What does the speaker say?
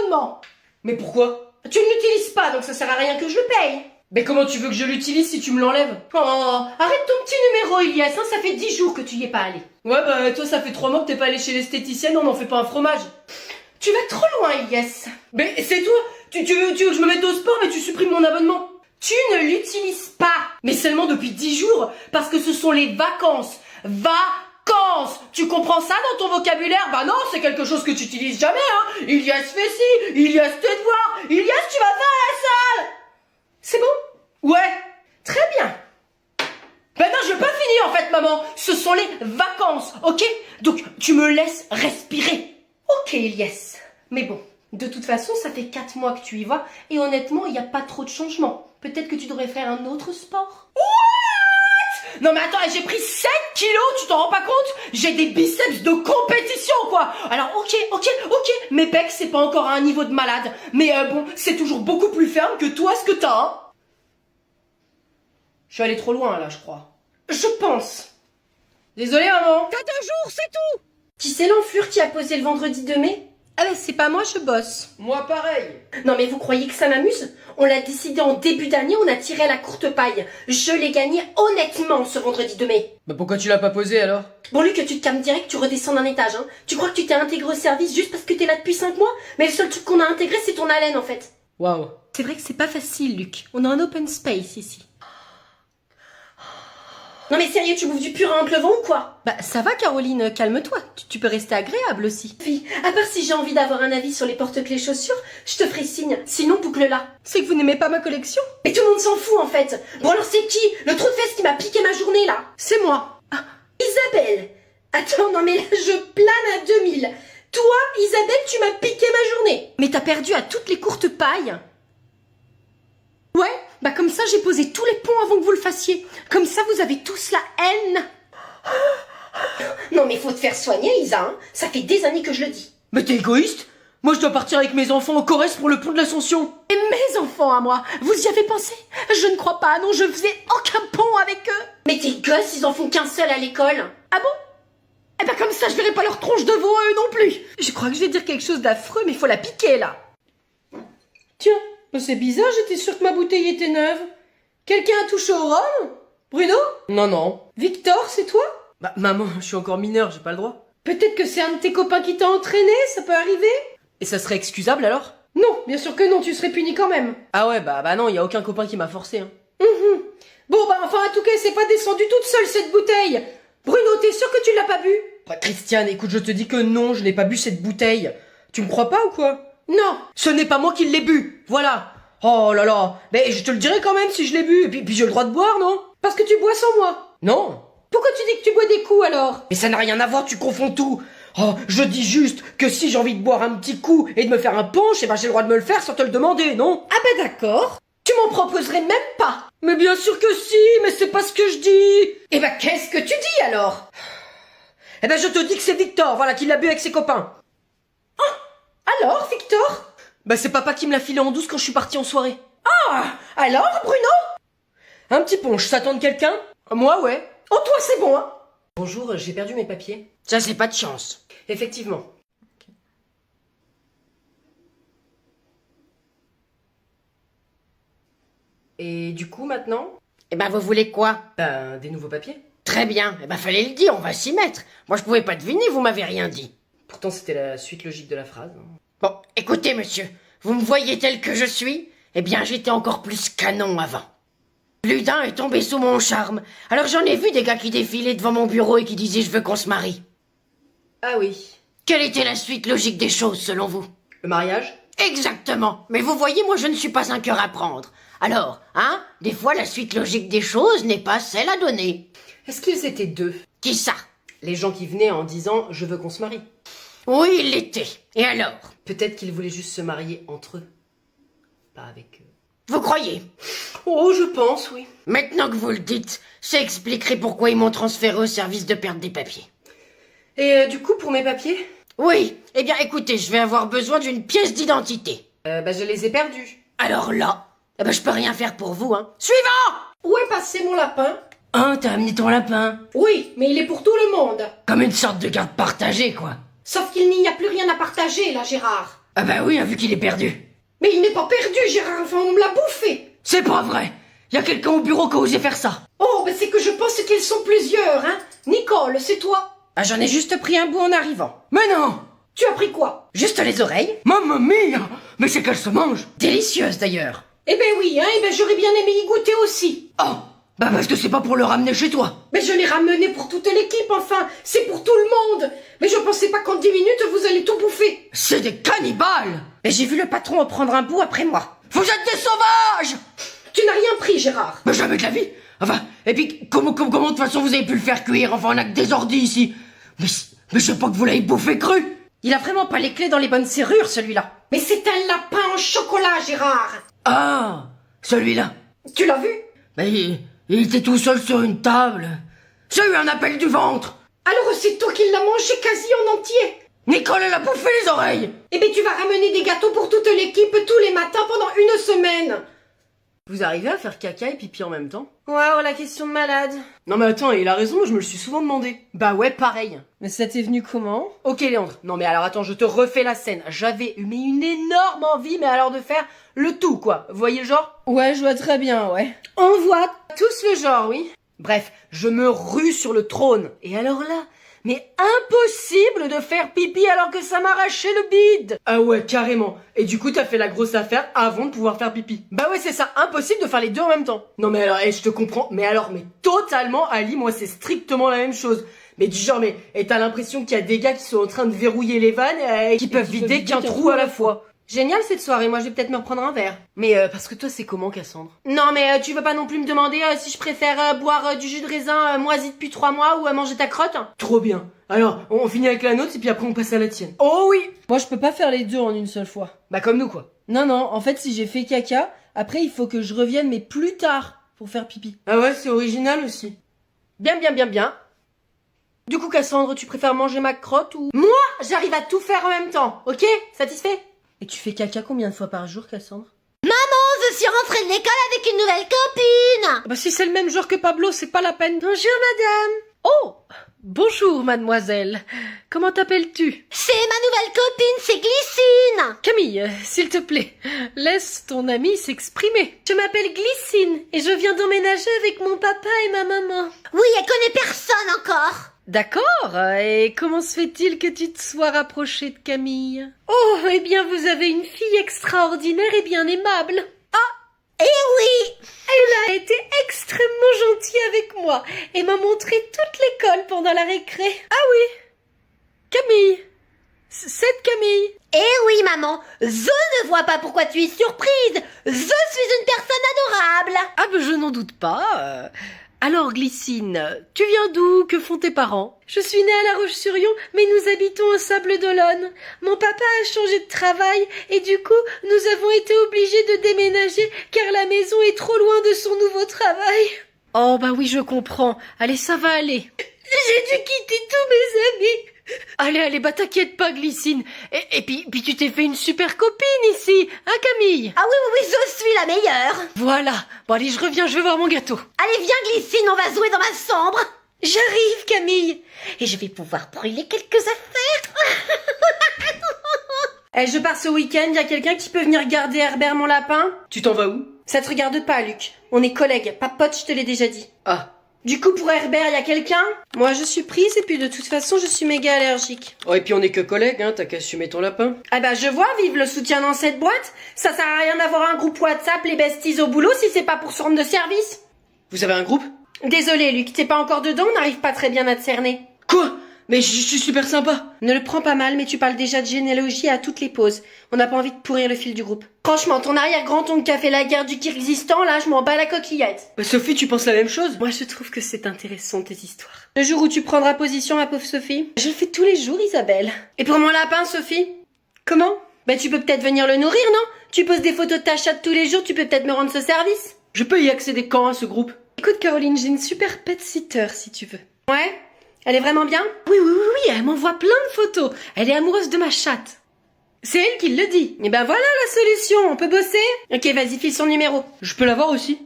abonnement. Mais pourquoi? Tu ne l'utilises pas, donc ça sert à rien que je le paye. Mais comment tu veux que je l'utilise si tu me l'enlèves? Oh, arrête ton petit numéro, Ilyes, hein, ça fait 10 jours que tu y es pas allé. Ouais bah toi ça fait 3 mois que t'es pas allé chez l'esthéticienne, on n'en fait pas un fromage. Tu vas trop loin, Ilyes. Mais c'est toi, tu veux que je me mette au sport mais tu supprimes mon abonnement. Tu ne l'utilises pas. Mais seulement depuis 10 jours, parce que ce sont les vacances. Vacances! Tu comprends ça dans ton vocabulaire? Bah non, c'est quelque chose que tu utilises jamais, hein. Ilyes fait ci, Ilyes tes devoirs, Ilyes tu vas pas à la salle. C'est bon? Ouais. Très bien. Ben non, je veux pas finir en fait, maman. Ce sont les vacances, ok? Donc tu me laisses respirer. Ok, Ilyes. Mais bon, de toute façon, ça fait 4 mois que tu y vas, et honnêtement, il n'y a pas trop de changements. Peut-être que tu devrais faire un autre sport. What? Non mais attends, j'ai pris 7 kilos, tu t'en rends pas compte? J'ai des biceps de compétition, quoi. Alors ok, mes pecs, c'est pas encore à un niveau de malade. Mais bon, c'est toujours beaucoup plus ferme que toi, ce que t'as, hein. Je suis allé trop loin, là, je crois. Je pense. Désolé, maman. T'as 2 jours, c'est tout. Qui c'est l'enflure qui a posé le vendredi 2 mai? Ah ben c'est pas moi, je bosse. Moi, pareil. Non mais vous croyez que ça m'amuse? On l'a décidé en début d'année, on a tiré à la courte paille. Je l'ai gagné honnêtement ce vendredi 2 mai. Bah pourquoi tu l'as pas posé, alors? Bon Luc, tu te calmes direct, tu redescends d'un étage, hein. Tu crois que tu t'es intégré au service juste parce que t'es là depuis 5 mois? Mais le seul truc qu'on a intégré, c'est ton haleine en fait. Waouh. C'est vrai que c'est pas facile, Luc. On a un open space ici. Non mais sérieux, tu bouffes du purin entre le vent ou quoi? Bah ça va Caroline, calme-toi, tu peux rester agréable aussi. Fille, à part si j'ai envie d'avoir un avis sur les porte-clés chaussures, je te ferai signe, sinon boucle-la. C'est que vous n'aimez pas ma collection? Mais tout le monde s'en fout en fait. Bon alors c'est qui? Le trou de fesses qui m'a piqué ma journée là? C'est moi. Ah, Isabelle. Attends, non mais là je plane à 2000. Toi, Isabelle, tu m'as piqué ma journée. Mais t'as perdu à toutes les courtes pailles. Ouais, bah comme ça j'ai posé tous les ponts avant que vous le fassiez. Comme ça vous avez tous la haine. Non mais faut te faire soigner Isa, hein. Ça fait des années que je le dis. Mais t'es égoïste? Moi je dois partir avec mes enfants en Corrèze pour le pont de l'Ascension. Et mes enfants à moi, vous y avez pensé? Je ne crois pas, non, je faisais aucun pont avec eux. Mais tes gosses, ils en font qu'un seul à l'école. Ah bon? Eh ben comme ça je verrai pas leur tronche de veau eux non plus. Je crois que je vais dire quelque chose d'affreux, mais faut la piquer là. Tiens, c'est bizarre, j'étais sûre que ma bouteille était neuve. Quelqu'un a touché au rhum? Bruno? Non. Victor, c'est toi? Bah maman, je suis encore mineur, j'ai pas le droit. Peut-être que c'est un de tes copains qui t'a entraîné, ça peut arriver? Et ça serait excusable alors? Non, bien sûr que non, tu serais puni quand même. Ah ouais, bah non, y a aucun copain qui m'a forcé, hein. Bon bah enfin en tout cas c'est pas descendu toute seule cette bouteille. Bruno, t'es sûr que tu l'as pas bu? Bah Christiane, écoute, je te dis que non, je n'ai pas bu cette bouteille. Tu me crois pas ou quoi? Non. Ce n'est pas moi qui l'ai bu, voilà. Oh là là, mais je te le dirai quand même si je l'ai bu, et puis j'ai le droit de boire, non? Parce que tu bois sans moi. Non. Pourquoi tu dis que tu bois des coups alors? Mais ça n'a rien à voir, tu confonds tout. Oh, je dis juste que si j'ai envie de boire un petit coup et de me faire un punch, eh ben j'ai le droit de me le faire sans te le demander, non? Ah ben d'accord. Tu m'en proposerais même pas. Mais bien sûr que si, mais c'est pas ce que je dis. Eh ben qu'est-ce que tu dis alors? Eh ben je te dis que c'est Victor, voilà, qui l'a bu avec ses copains. Alors Victor? Bah c'est papa qui me l'a filé en douce quand je suis parti en soirée. Ah, alors Bruno? Un petit punch, ça tente quelqu'un? Moi ouais. Oh toi c'est bon hein? Bonjour, j'ai perdu mes papiers. Ça c'est pas de chance. Effectivement. Et du coup maintenant? Eh ben vous voulez quoi? Ben des nouveaux papiers. Très bien, eh ben fallait le dire, on va s'y mettre. Moi je pouvais pas deviner, vous m'avez rien dit. Pourtant c'était la suite logique de la phrase. Bon, écoutez monsieur, vous me voyez tel que je suis? Eh bien j'étais encore plus canon avant. Plus d'un est tombé sous mon charme. Alors j'en ai vu des gars qui défilaient devant mon bureau et qui disaient je veux qu'on se marie. Ah oui. Quelle était la suite logique des choses selon vous? Le mariage? Exactement. Mais vous voyez, moi je ne suis pas un cœur à prendre. Alors, hein, des fois la suite logique des choses n'est pas celle à donner. Est-ce qu'ils étaient deux? Qui ça? Les gens qui venaient en disant « je veux qu'on se marie ». Oui, il l'était. Et alors? Peut-être qu'ils voulaient juste se marier entre eux. Pas avec eux. Vous croyez? Oh, je pense, oui. Maintenant que vous le dites, ça expliquerait pourquoi ils m'ont transféré au service de perte des papiers. Et du coup, pour mes papiers? Oui, eh bien écoutez, je vais avoir besoin d'une pièce d'identité. Bah je les ai perdus. Alors là, eh ben je peux rien faire pour vous, hein. Suivant! Où est passé mon lapin? Hein, t'as amené ton lapin? Oui, mais il est pour tout le monde. Comme une sorte de garde partagée, quoi. Sauf qu'il n'y a plus rien à partager là, Gérard. Ah bah oui, vu qu'il est perdu. Mais il n'est pas perdu, Gérard, enfin on me l'a bouffé. C'est pas vrai. Y a quelqu'un au bureau qui a osé faire ça. Oh, mais c'est que je pense qu'ils sont plusieurs, hein. Nicole, c'est toi? Ah, j'en ai juste pris un bout en arrivant. Mais non. Tu as pris quoi? Juste les oreilles. Mamma mia. Mais c'est qu'elle se mange. Délicieuse d'ailleurs. Eh ben oui, hein, eh ben j'aurais bien aimé y goûter aussi. Oh. Bah parce que c'est pas pour le ramener chez toi. Mais je l'ai ramené pour toute l'équipe, enfin, c'est pour tout le monde. Mais je pensais pas qu'en 10 minutes vous allez tout bouffer. C'est des cannibales. Mais j'ai vu le patron en prendre un bout après moi. Vous êtes des sauvages. Tu n'as rien pris, Gérard. Mais jamais de la vie. Enfin, et puis comment de toute façon vous avez pu le faire cuire? Enfin, on a que des ordis ici. Mais je sais pas que vous l'avez bouffé cru. Il a vraiment pas les clés dans les bonnes serrures, celui-là. Mais c'est un lapin en chocolat, Gérard. Ah, celui-là. Tu l'as vu? Mais il était tout seul sur une table. J'ai eu un appel du ventre. Alors c'est toi qui l'as mangé quasi en entier. Nicole, elle a bouffé les oreilles. Eh ben tu vas ramener des gâteaux pour toute l'équipe tous les matins pendant une semaine. Vous arrivez à faire caca et pipi en même temps? Waouh, la question de malade. Non mais attends, il a raison, moi je me le suis souvent demandé. Bah ouais, pareil. Mais ça t'est venu comment? Ok Léandre, non mais alors attends, je te refais la scène. J'avais une énorme envie, mais alors de faire le tout quoi. Vous voyez le genre? Ouais, je vois très bien, ouais. On voit tous le genre, oui. Bref, je me rue sur le trône. Et alors là, mais impossible de faire pipi alors que ça m'arrachait le bide. Ah ouais, carrément. Et du coup, t'as fait la grosse affaire avant de pouvoir faire pipi. Bah ouais, c'est ça, impossible de faire les deux en même temps. Non mais alors, je te comprends. Mais alors, mais totalement, Ali, moi c'est strictement la même chose. Mais du genre, et t'as l'impression qu'il y a des gars qui sont en train de verrouiller les vannes et Qui peuvent vider qu'un trou à la fois. Génial cette soirée, moi je vais peut-être me reprendre un verre. Mais parce que toi, c'est comment, Cassandre? Non mais tu veux pas non plus me demander si je préfère boire du jus de raisin moisi depuis 3 mois ou manger ta crotte? Trop bien. Alors, on finit avec la nôtre et puis après on passe à la tienne. Oh oui. Moi, je peux pas faire les deux en une seule fois. Bah comme nous quoi. Non, en fait, si j'ai fait caca, après il faut que je revienne, mais plus tard, pour faire pipi. Ah ouais, c'est original aussi. Bien. Du coup, Cassandre, tu préfères manger ma crotte ou... Moi, j'arrive à tout faire en même temps, ok? Satisfait? Et tu fais caca combien de fois par jour, Cassandre? Je suis rentrée de l'école avec une nouvelle copine. Bah si c'est le même genre que Pablo, c'est pas la peine. Bonjour madame. Oh, bonjour mademoiselle. Comment t'appelles-tu? C'est ma nouvelle copine, c'est Glycine. Camille, s'il te plaît, laisse ton ami s'exprimer. Je m'appelle Glycine et je viens d'emménager avec mon papa et ma maman. Oui, elle connaît personne encore. D'accord, et comment se fait-il que tu te sois rapprochée de Camille? Oh, eh bien vous avez une fille extraordinaire et bien aimable. Eh oui. Elle a été extrêmement gentille avec moi et m'a montré toute l'école pendant la récré. Ah oui, Camille, cette Camille. Eh oui, maman, je ne vois pas pourquoi tu es surprise. Je suis une personne adorable. Ah ben je n'en doute pas. Alors Glycine, tu viens d'où? Que font tes parents? Je suis née à La Roche-sur-Yon, mais nous habitons au Sable-d'Olonne. Mon papa a changé de travail et du coup, nous avons été obligés de déménager car la maison est trop loin de son nouveau travail. Oh bah oui, je comprends. Allez, ça va aller. J'ai dû quitter tous mes amis. Allez, bah t'inquiète pas Glycine. Et puis tu t'es fait une super copine ici, hein Camille? Ah oui, je suis la meilleure. Voilà. Bon allez, je reviens, je vais voir mon gâteau. Allez, viens Glycine, on va jouer dans ma chambre. J'arrive Camille. Et je vais pouvoir brûler quelques affaires. Je pars ce week-end, y a quelqu'un qui peut venir garder Herbert mon lapin? Tu t'en vas où? Ça te regarde pas Luc. On est collègues, pas potes, je te l'ai déjà dit. Ah. Du coup, pour Herbert, y a quelqu'un? Moi, je suis prise et puis de toute façon, je suis méga allergique. Oh, et puis on est que collègues, hein, t'as qu'à assumer ton lapin. Ah bah, je vois, vive le soutien dans cette boîte. Ça sert à rien d'avoir un groupe WhatsApp, les besties au boulot, si c'est pas pour se rendre de service. Vous avez un groupe? Désolé, Luc, t'es pas encore dedans, on n'arrive pas très bien à te cerner. Quoi? Mais je suis super sympa. Ne le prends pas mal, mais tu parles déjà de généalogie à toutes les pauses. On n'a pas envie de pourrir le fil du groupe. Franchement, ton arrière-grand-oncle qui a fait la guerre du Kyrgyzstan, là, je m'en bats la coquillette. Bah, Sophie, tu penses la même chose? Moi, je trouve que c'est intéressant, tes histoires. Le jour où tu prendras position, ma pauvre Sophie? Je le fais tous les jours, Isabelle. Et pour mon lapin, Sophie? Comment? Bah, tu peux peut-être venir le nourrir, non? Tu poses des photos de ta chatte tous les jours, tu peux peut-être me rendre ce service? Je peux y accéder quand à ce groupe? Écoute, Caroline, j'ai une super pet sitter, si tu veux. Ouais? Elle est vraiment bien? Oui, elle m'envoie plein de photos. Elle est amoureuse de ma chatte. C'est elle qui le dit. Et ben voilà la solution, on peut bosser? Ok, vas-y, file son numéro. Je peux l'avoir aussi?